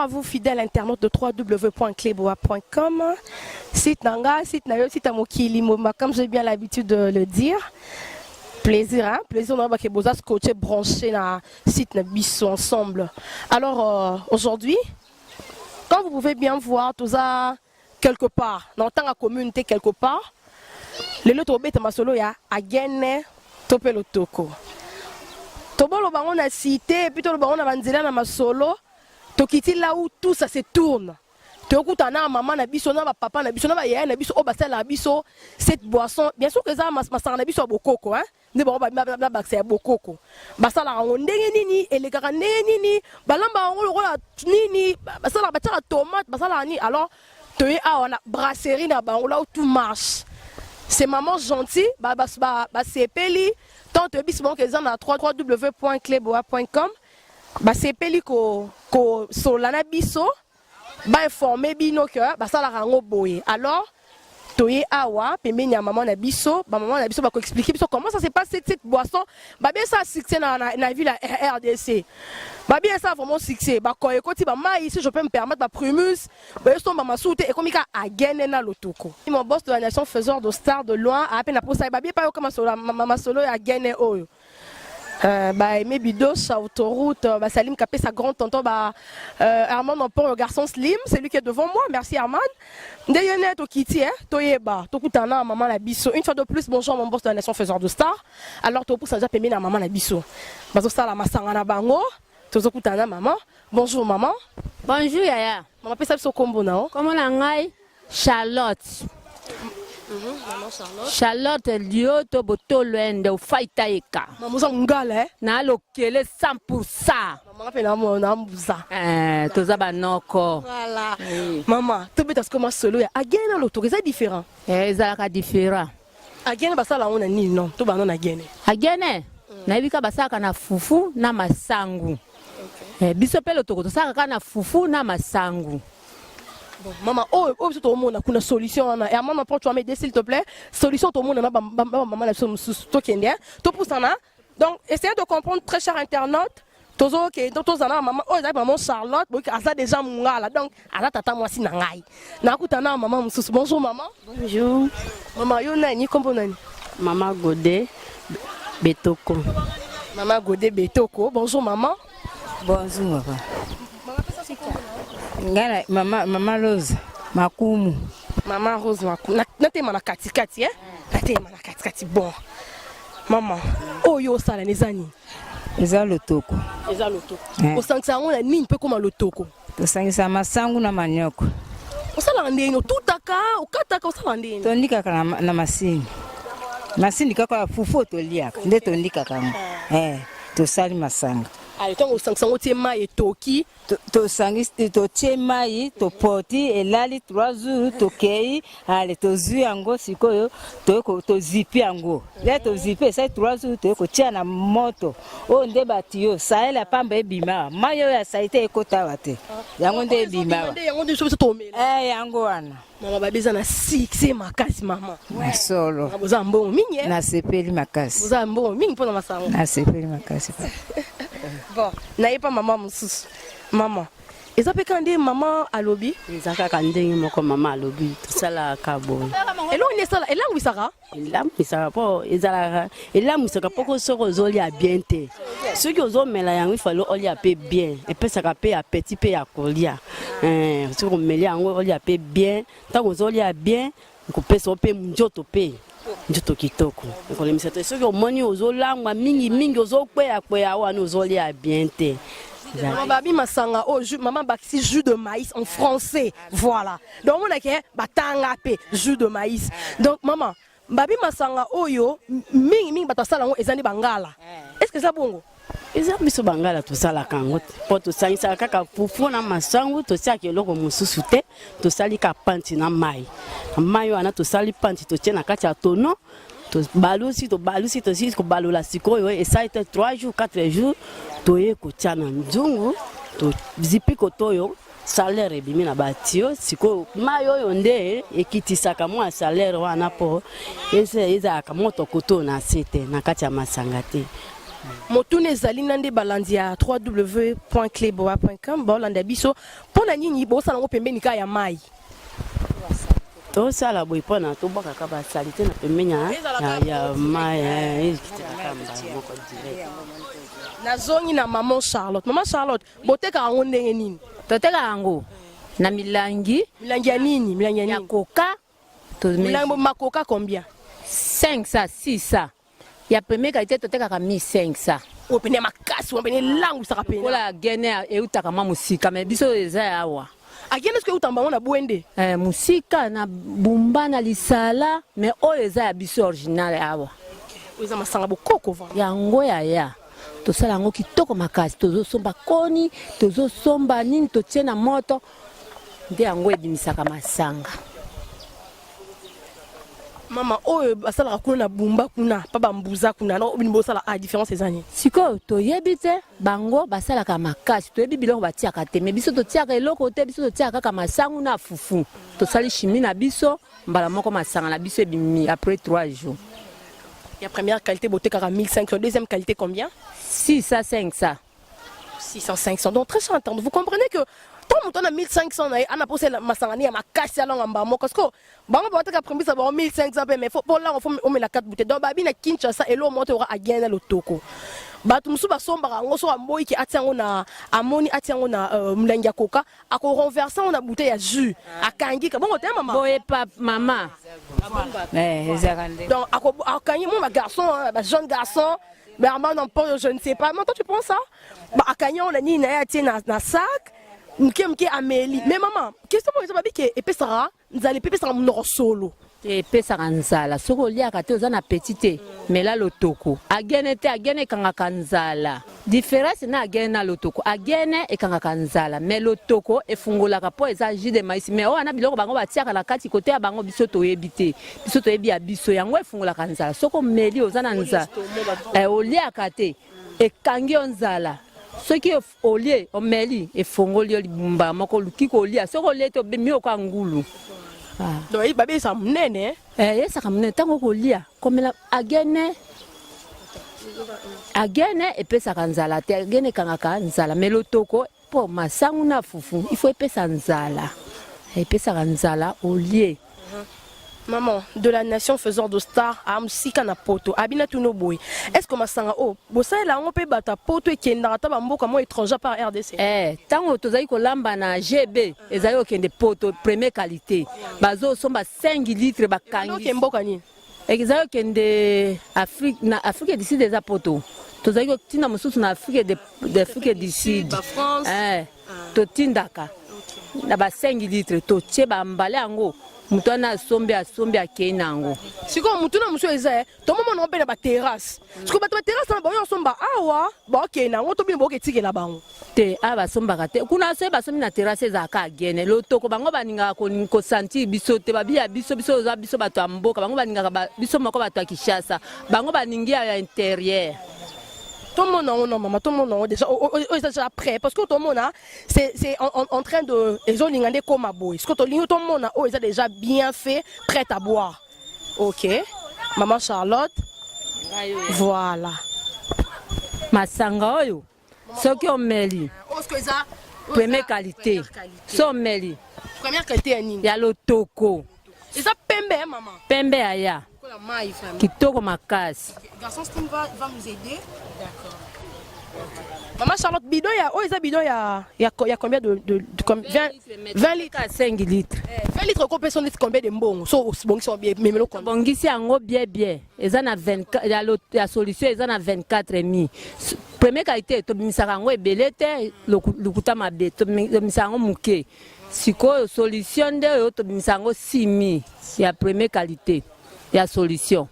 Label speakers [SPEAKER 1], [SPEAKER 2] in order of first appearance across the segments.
[SPEAKER 1] à vous, fidèles internautes de www.cleboa.com. Site Nanga, site Nayo, site Amokili Moma, comme j'ai bien l'habitude de le dire. Plaisir, hein? Plaisir, on a besoin de coacher branché dans le site Nabiso ensemble. Alors, aujourd'hui, quand vous pouvez bien voir tout ça quelque part, dans la communauté quelque part, le lot de masolo ya agene topelo toko. Tobolo bango na cité, puis tobolo bango na banzela na masolo. Tokiti là où tout ça se tourne. Tokutana maman na biso na papa na biso na yaya na biso o basala na biso cette boisson. Bien sûr que ça masala na biso bokoko hein. Ne ba ba bakse bokoko. Basala ngo ndenge nini elekaka ndenge nini balamba ngo lokola nini basala batala tomate basala ni alors toye a on a brasserie na bango là où tout marche. C'est maman gentil ba sepeli tant te bis bon que ça na www.cleboa.com. Ba sepeli ko solana biso ba informer bino que ba sala rango boye alors toye awa pembeni ya maman na biso ba maman na biso ba ko expliquer biso comment ça se passe cette boisson ba bien ça succès na ville RDC ba bien ça vraiment succès ba ko ekoti ba mai si je peux me permettre ba primus ba so ba masute e komika agene na lotoko mon boss de la nation faiseur de star de loin a peine pour ça ba bien pas comme solo mama solo ya agene oyo mes bidos sur autoroute, Salim Kapé, sa grande tonton, Armand Nampon, le garçon Slim, c'est lui qui est devant moi, merci Armand. D'ailleurs, to Kitty, Toyeba, Tokutana, maman la biso. Une fois de plus, bonjour mon boss de la nation faiseur de star. Alors, Topou, ça déjà permis la maman la biso. Bazo ça la masangana bango, Tozokutana maman. Bonjour maman.
[SPEAKER 2] Bonjour Yaya.
[SPEAKER 1] Maman peut savoir son combo non?
[SPEAKER 2] Comment la ngai? Charlotte.
[SPEAKER 1] Maman Charlotte.
[SPEAKER 2] Charlotte Lyoto Botolende au Faitaika.
[SPEAKER 1] Maman Zangale.
[SPEAKER 2] Na lokele 100%.
[SPEAKER 1] Maman fait na mbuza.
[SPEAKER 2] Tozaba noko.
[SPEAKER 1] Voilà. Maman, tu peux comment solo ya agena l'auto, c'est différent.
[SPEAKER 2] Ezalaka différent.
[SPEAKER 1] Agena basala on a ni non, to ba non agena.
[SPEAKER 2] Agene. Na bika basaka na fufu na masangu. Biso pe l'auto tosaka na fufu na masangu.
[SPEAKER 1] Bon, maman, oh, tout le monde a une solution. Et à maman, tu vas m'aider s'il te plaît. Solution, tout le monde a maman, la solution, tout qui est bien. Tout pour ça, donc, essayez de comprendre, très cher internaute. Tozo, ok, donc, maman, oh, maman Charlotte, donc, à ça déjà, mon gars, là, donc, à la tata, moi, si, nangai. Nakutana, maman, bonjour, maman.
[SPEAKER 2] Bonjour.
[SPEAKER 1] Maman, yo, nani, comment nani?
[SPEAKER 2] Maman Godé, Betoko.
[SPEAKER 1] Maman Godé, Betoko. Bonjour, maman.
[SPEAKER 3] Bonjour, papa. Ngala mama Rose Makumu.
[SPEAKER 1] Maman Rose Makumu. Natema na katikati natema na katikati bon. Maman, oyo sala nezani.
[SPEAKER 3] Eza lotoko.
[SPEAKER 1] Eza lotoko. Osangisa ngo na nini pe koma lotoko.
[SPEAKER 3] Tosangisa masangu na manyoko.
[SPEAKER 1] Osala ndenge tutaka, ukataka osala ndenge.
[SPEAKER 3] Tondika na masini. Masini kaka fufu toliaka. Nde tondika kama. Tosali masanga.
[SPEAKER 1] Allez, quand on sent que mai et toki,
[SPEAKER 3] to sangisi to chemai to poti elali 3 jours to kei ale to zui ango sikoyo to zipi ango le to zipi sai 3 jours to ko tia na moto o nde batio sai la pamba ebima mayo ya saite ekota wate yango nde ebima
[SPEAKER 1] yango nde so tomela
[SPEAKER 3] yango wana
[SPEAKER 1] mama babeza na succès makasi mama
[SPEAKER 3] solo
[SPEAKER 1] boza mbongo mingi
[SPEAKER 3] na sepeli makasi
[SPEAKER 1] boza mbongo mingi pona masango
[SPEAKER 3] na sepeli makasi
[SPEAKER 1] bon na pas maman mususu maman eza pe kande maman alobi
[SPEAKER 2] eza kaka ndenge moko mama alobi tosala kabo
[SPEAKER 1] elongi nesala elangwisaka
[SPEAKER 2] elangwisaka po ezalaka elangwisaka poko soko ozolia bien te soki ozomela yango ifalo olia pe bien epesaka pe appétit pe ya kolia soki omeli yango olia pe bien ntango ozolia bien ekopesa pe nzoto pe nzoto kitoko ekolemisa te soki omoni ozolangwa mingi ozokweya wana ozolia bien te.
[SPEAKER 1] Maman babi masanga oh maman bakisi jus de maïs en français voilà donc on a que batanga pe jus de maïs donc maman babi masanga oyo mingi batasala ngo ezani bangala est-ce que ça bongo
[SPEAKER 2] eza biso bangala tosala kango po tosangisa kaka fufu na masangu tosiaki eloko mosusu te tosali ka panti na mai wana tosali panti totie na kati ya tono to balusi tosisi ko balula sikoyo esai te 3 jours 4 jours toye kotia na nzungu to zipi kotoyo salaire ebimi na batio sikoyo mai oyo nde ekitisaka mwa salaire wana po ezaka moto koto na sete na kati ya masanga te
[SPEAKER 1] motune ezali nande balandi ya www.cleboa.com bolanda biso mpona nini bosala ngo pembeni ka ya mai
[SPEAKER 2] tosala boye mpona tobwakaka basali te na pembeni ya mai moko direct.
[SPEAKER 1] nazongi na maman Charlotte botekaka yango ndenge nini
[SPEAKER 4] toteka yango na milangi
[SPEAKER 1] ya nini
[SPEAKER 4] ya coca
[SPEAKER 1] milangi makoka combien
[SPEAKER 4] 500 600 ya premier qualité totekaka 1500
[SPEAKER 1] opene makasi opene langu saka pena
[SPEAKER 4] kola gene eutaka ma musika mais biso eza yawa
[SPEAKER 1] agene ce que utamba na bwende
[SPEAKER 4] musika na bumba na lisala mais oyo eza ya biso original yawa
[SPEAKER 1] eza masanga bokoko va
[SPEAKER 4] yango ya tosala yango kitoko makasi tozosomba koni tozosomba nini totie na moto nde yango ebimisaka masanga.
[SPEAKER 1] Mama oyo basala kuna na bumba kuna pa bambuza kuna no bino sala a différence ezani
[SPEAKER 4] siko toyebi te bango basala ka makasi toyebi biloko batiaka te mais biso totiaka eloko te biso totiaka kaka masangu na fufu tosali chimie na biso mbala moko masanga na biso ebimi après 3 jours.
[SPEAKER 1] La première qualité beauté car 1500, deuxième qualité combien
[SPEAKER 4] 600 500
[SPEAKER 1] 600 500 donc très cher entendre. Vous comprenez que tant montant à 1500 on a posé la masangani à ma casse à l'amba parce que bango bote ka premier ça va 1500 mais faut pour là on met la 4 bouteilles donc babi na Kinshasa et l'eau monte aura à gagner le toko batu musu basomba ngo so amboyi ki atiango na amoni atiango na mlangi ya coca ako renverser on a bouteille ya jus akangika bongo te maman
[SPEAKER 4] boye pa maman
[SPEAKER 1] donc ako akangi mon garçon ba jeune garçon mais Armand je ne sais pas mais toi tu penses ça ba akangi on a ni na tia na sac mke Amélie mais maman question pour ça que epesara nzali pepesara mnoko solo
[SPEAKER 4] epesaka nzala soko liaka te oza na petite mais la lotoko agene te agene ekangaka nzala différence na agene na lotoko agene ekangaka nzala mais lotoko efungolaka po eza jus de maïs mais oyo na biloko bango batiaka na kati kote ya bango biso toyebi te biso toyebi ya biso yango efungolaka nzala soko meli oza na nzala oliaka te ekangi yo nzala soki olie omeli efongoli yo libumba moko luki kolia soko olie te obemi oka ngulu.
[SPEAKER 1] Donc il babi ça munene
[SPEAKER 4] yesa kamune tango kolia komela agene epesa kanzala te agene kangaka nzala melotoko po masangu na fufu il faut epesa nzala epesa kanzala olie.
[SPEAKER 1] Maman de la nation faiseur de star am sika na poto abina tuno boy est-ce que masanga o bosa la on peut bata poto ekenda ta bamboka mo étranger par RDC
[SPEAKER 4] tango tozali kolamba na GB ezali okende poto première qualité bazo somba 5 litres bakangi
[SPEAKER 1] ke mboka nini
[SPEAKER 4] ezali okende Afrique d'ici des poto tozali kotina mosusu na Afrique du Sud totindaka na ba 5 litres totie bambale yango mutana asombe akei nango
[SPEAKER 1] siko mutuna muso eza to momo no pena ba terrasse siko ba terrasse na ba yo somba awa ba okei nango to bino boke tikela bango
[SPEAKER 4] te aba sombaka te kuna so ba somi na terrasse za ka gene lotoko bango baninga ko sentir biso te ba bia biso za biso bato amboka bango baninga biso moko bato akishasa bango baningi ya intérieur.
[SPEAKER 1] Tout le monde non maman, tout le monde déjà déjà prêt parce que tout le monde c'est en train de ils ont l'ingandé comme à boire. Parce que tout le monde est déjà bien fait, prêt à boire. OK. Maman Charlotte. Voilà.
[SPEAKER 4] Masanga oyo. Soki omeli. Première qualité. So meli.
[SPEAKER 1] Première qualité ya nini?
[SPEAKER 4] Ya lotoko.
[SPEAKER 1] C'est ça pembe maman.
[SPEAKER 4] Pembe aya. Kitoko makasi.
[SPEAKER 1] Garçon Sting va nous aider. D'accord. Maman Charlotte bidon ya oh bidon ya combien de 20 litres
[SPEAKER 4] à 5 litres.
[SPEAKER 1] 20 litres combien combien de mbongo so bongisi bien memelo
[SPEAKER 4] combien bongisi yango bien eza na 24 ya solution eza na 24000 première qualité to bimisaka yango ebele te lokuta mabe to bimisaka yango muke sikoyo solution nde oyo to bimisaka yango 6000 ya première qualité ya solution.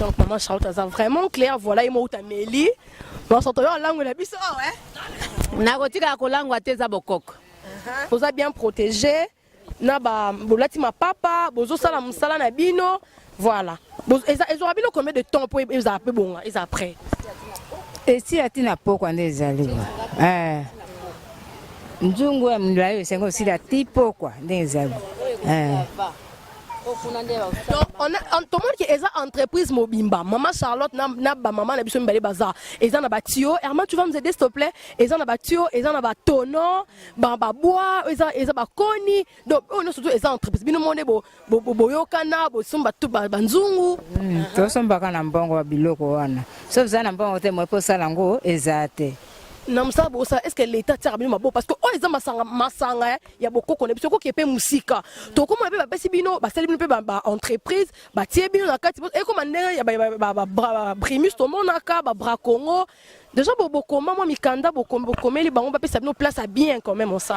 [SPEAKER 1] Donc maman Charlotte ça vraiment clair voilà il m'a utameli on s'entend en langue la biso ouais
[SPEAKER 4] na kotika ko langue ateza bokoko
[SPEAKER 1] vous a bien protégé na ba bolati ma papa bozo sala musala na bino voilà ils ont habilo combien de temps pour ils a peu bon ils après
[SPEAKER 3] et si atina poko ndezali nzungu ya mlayo sengo si la tipo quoi ndezali
[SPEAKER 1] Donc on a tout le monde qui est entreprise mobimba. Maman Charlotte na ba maman na biso mbale bazar. Eza na ba tio. Herman, tu vas nous aider s'il te plaît. Eza na ba tio, eza na ba tono, ba bois, eza ba koni. Donc on a surtout eza entreprise. Bino monde bo yokana, bo somba tout ba nzungu.
[SPEAKER 3] To somba kana mbongo wa biloko wana. So zana mbongo te mo po sala ngo ezate.
[SPEAKER 1] Namsa bosa, est-ce que l'État tient à bien parce que oh les masanga ya boko connaît parce que qui paie musika to comment on peut passer bino ba célébrer ba entreprise ba tie bino na kati et comme ndenge ya ba primus to monaka ba bra Congo déjà boko moi mikanda boko komeli bango ba pesa bino place à bien quand même on ça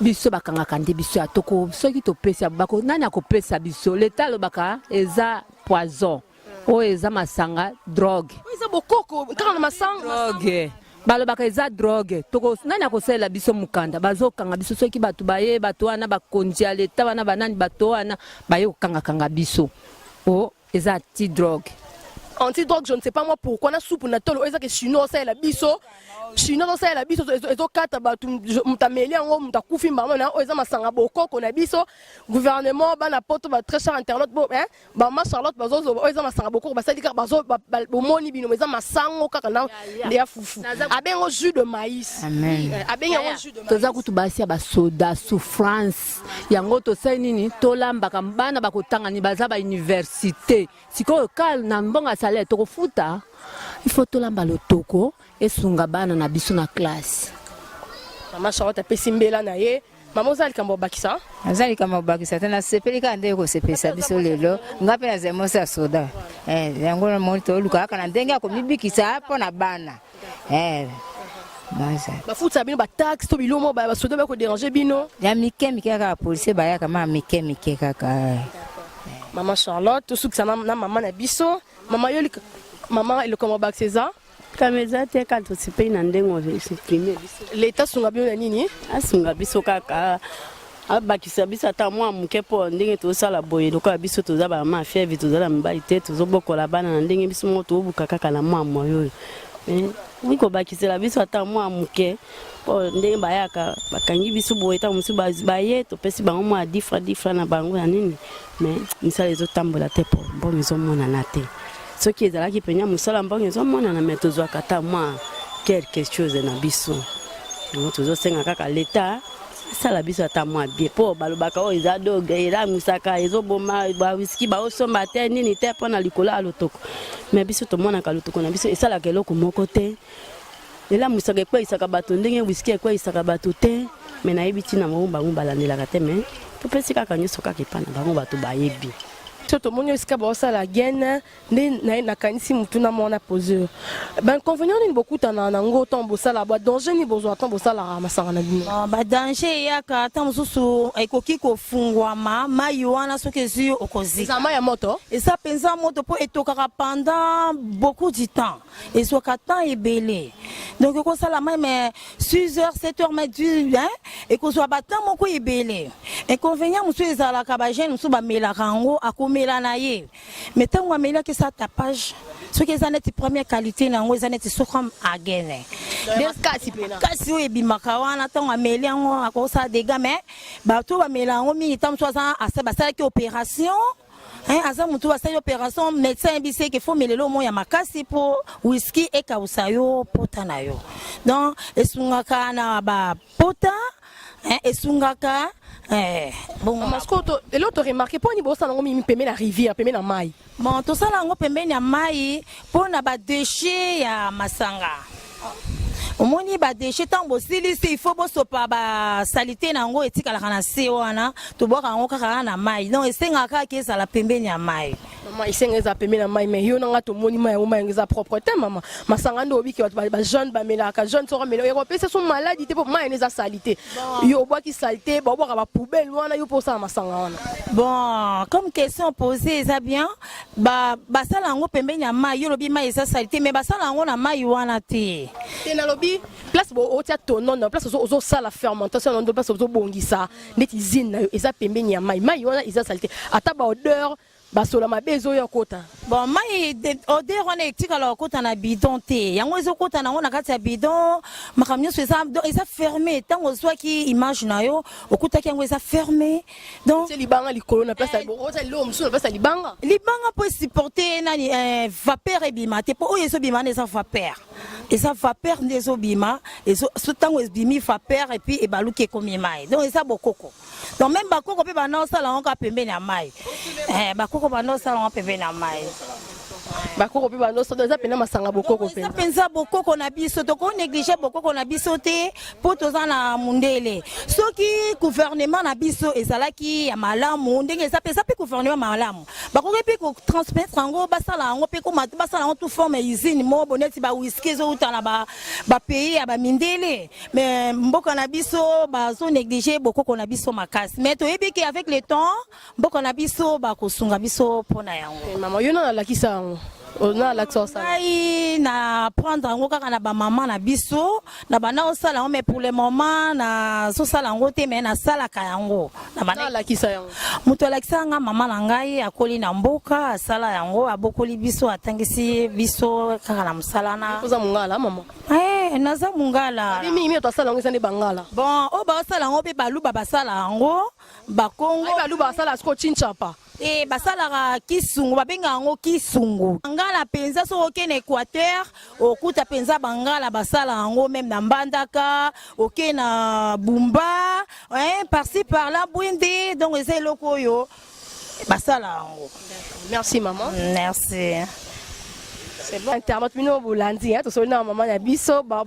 [SPEAKER 4] biso bakanga kande biso atoko soki to pesa bako nani akopesa biso l'État lo baka eza poison o eza masanga drogue
[SPEAKER 1] eza bokoko quand masanga
[SPEAKER 4] drogue balobaka eza drogue toko nani akosalela biso mukanda bazokanga biso soki bato baye bato wana bakonzi ya leta wana banani bato wana baye kokanga biso o eza ti drogue
[SPEAKER 1] anti-drogue, je ne sais pas moi pourquoi na soupe na tolo eza que chinois ça la biso chinois ça la biso ezo kata ba mutameli ngo mutakufi mbama na eza masanga boko kona biso gouvernement bana poto ba très cher internet bo hein ba ma Charlotte bazo eza masanga boko ba sadika bazo bomoni bino eza masango kaka na ya fufu abengo jus de maïs
[SPEAKER 3] amen
[SPEAKER 1] abengo jus de maïs
[SPEAKER 4] toza kutu basi ya ba soda souffrance yango to sai nini tolamba kambana bakotanga ni baza ba université siko kal na mbonga salaire toko futa il faut tolamba lotoko esunga bana na biso na classe
[SPEAKER 1] mama Charlotte apesimbela na ye mama ozali kambo bakisa
[SPEAKER 3] azali kama bakisa tena sepelika nde ko sepesa biso lelo ngape na zemo sa soda yango na monito luka kana ndenge akomibikisa hapo na bana
[SPEAKER 1] bafuta bino ba taxe to bilomo ba soda ba ko déranger bino
[SPEAKER 3] ya mike kaka police baya kama mike kaka
[SPEAKER 1] mama Charlotte to sukisa na mama na biso mama yoli maman le comment bak César
[SPEAKER 2] kameza te ka to sipe na ndengo supprimer biso
[SPEAKER 1] l'État sunga bino na nini
[SPEAKER 2] asunga biso kaka abakisa biso ata mwa muke po ndenge to sala boye lokola biso toza ba mafia vite tozala mbali te tozobokola bana na ndenge biso mo to buka kaka na mwa moyo wiko bakisela biso ata mwa muke po ndenge bayaka bakangi biso boye ta musu baye to pesi bango mwa difra na bango ya nini mais misala ezotambola te po mbongo ezomona na te soki ezalaki penya musala mbongo ezomona na mais tozwaka ata mwa quelque chose na biso ngo tozosenga kaka l'État sala biso ata mwa bien po balobaka o eza doge era musaka ezoboma ba whisky ba osomba te nini te pona likola alotoko mais biso tomona ka lotoko na biso esala ka eloko moko te ela musaka kwa isaka bato ndenge whisky kwa isaka bato te mais na yebiti na mo bango balandelaka te mais to pesi kaka nyoso kaka epana bango bato bayebi
[SPEAKER 1] surtout mon iska ba sala gaine ne na kanisi mutu na mona poseur ben convenient ni beaucoup tana na ngo tombo sala ba danger ni besoin tombo sala masanga na bino
[SPEAKER 5] ba danger ya ka tamususu ekoki ko fungwa ma yuana soki zio okozi
[SPEAKER 1] zama ya moto
[SPEAKER 5] et ça pensa moto po etokaka pendant beaucoup de temps et so ka temps ebele donc ko sala même 6h 7h mais du hein et ko so ba temps moko ebele inconvénient musu ezala ka ba jeune musu ba melaka ngo akomela ye mais tant wa mela que ça tapage ce qui est net première qualité na ngo ezanet so comme agene kasi o ebimaka wana tant wa mela ngo akosa dégâts mais ba to ba mela ngo mi tam so ça ba ça qui opération hein aza mutu ba ça opération médecin bise que faut melelo mo ya makasi po whisky e kausa yo pota na yo donc esungaka na ba pota hein esungaka
[SPEAKER 1] bon parce que l'autre remarqué pour ni bossa ngo mi pembe na rivière pembe na mai
[SPEAKER 5] bon to sala ngo pembe na mai pour na ba déchets ya masanga omoni ba déchets tambo silisi il faut bosopa ba salité na ngo etikala kana se wana to boka ngo kaka na mai non esenga ka ke sala pembe na mai
[SPEAKER 1] mama isenga za pembe na mai mais yo nanga to moni mai o mai ngeza propre te mama masanga ndo obiki ba jeune ba melaka jeune so melo européen sont maladie te pour mai neza salité yo boki salité ba boka ba poubelle wana yo pour ça masanga wana
[SPEAKER 5] bon comme question posée ça bien ba sala ngo pembe na mai yo lobi mai eza salité mais ba sala ngo na mai wana te
[SPEAKER 1] na lobi place bo otia tonon na place ozo sala fermentation na place ozo bongisa neti zine na yo eza pembe na mai wana eza salité ata ba odeur basola mabezo ya kota
[SPEAKER 5] Bon, mai odeur on est tika la kota na bidon te. Yango ezo kota na ona kati ya bidon, makamnyo so eza donc eza fermé. Tango soit ki image na yo, okuta ki yango eza fermé. Donc
[SPEAKER 1] c'est libanga likolo na place ya boko, c'est l'homme sur la place ya libanga.
[SPEAKER 5] Libanga peut supporter nani vapeur et bima te po oyo so bima na eza vapeur. Eza vapeur ndezo bima, ezo so tango bimi vapeur et puis e baluki komi mai. Donc eza bokoko. Donc même bakoko pe bana sala onka pembeni ya mai. Bakoko bana sala onka pembeni ya mai.
[SPEAKER 1] Bakoko pe bana sala eza pena masanga bokoko pe.
[SPEAKER 5] Eza penza bokoko na biso to ko négliger bokoko na biso te po toza na mundele. Soki gouvernement na biso ezalaki ya malamu ndenge eza penza pe gouvernement malamu. Bakoko pe ko transmettre ngo basala ngo pe ko basala ngo tout forme usine mo boneti ba whisky zo utana ba pays ya ba mindele. Mais mboka na biso ba zo négliger bokoko na biso makasi. Mais to yebiki avec le temps mboka na biso ba kosunga biso pona yango.
[SPEAKER 1] Maman yo na lakisa on a l'accent ça.
[SPEAKER 5] Na prendre ngo kaka na ba maman na biso na bana osala mais pour le moment na so sala ngo te mais na sala ka yango na bana
[SPEAKER 1] la kisa yango
[SPEAKER 5] muto lakisa nga mama na ngai akoli na mboka asala yango abokoli biso atangisi biso kaka na musala na
[SPEAKER 1] koza mungala mama
[SPEAKER 5] naza mungala
[SPEAKER 1] mimi to sala ngo sande bangala
[SPEAKER 5] bon o ba sala ngo pe baluba basala ngo bakongo
[SPEAKER 1] baluba basala sko chinchapa
[SPEAKER 5] basalaka kisungu babenga yango kisungu ngala penza so oke na Équateur okuta penza bangala basala yango même na Mbandaka oke na Bumba par-ci par-là bwinde donc eza eloko oyo basala yango.
[SPEAKER 1] Merci maman.
[SPEAKER 5] Merci.
[SPEAKER 1] C'est bon. Internet mino bolandi to sona maman ya biso ba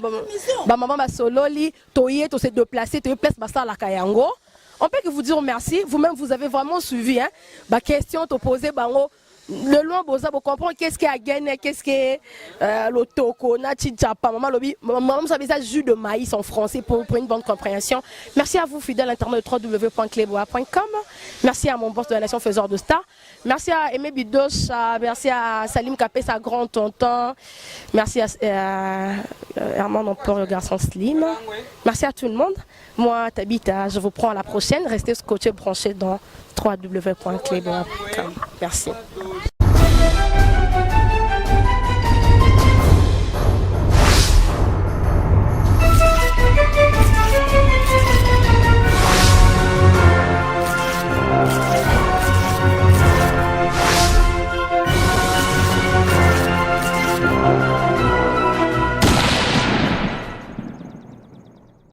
[SPEAKER 1] maman ba sololi toye to se déplacer to place basala kayango. On peut que vous dire merci. Vous-même, vous avez vraiment suivi. Ma question te posée, le loin, vous comprendre qu'est-ce qui a gagné, qu'est-ce qui est le toko, nachichapa, maman, ça veut dire jus de maïs en français pour une bonne compréhension. Merci à vous, fidèles internautes www.cleboa.com. Merci à mon boss de la nation faiseur de star. Merci à Aimé Bidoche, merci à Salim Kapé, sa grande tonton. Merci à Herman Empor, le garçon slim. Merci à tout le monde. Moi, Tabita, je vous prends à la prochaine. Restez scotchés, branchés dans www.cleboa.com. Merci.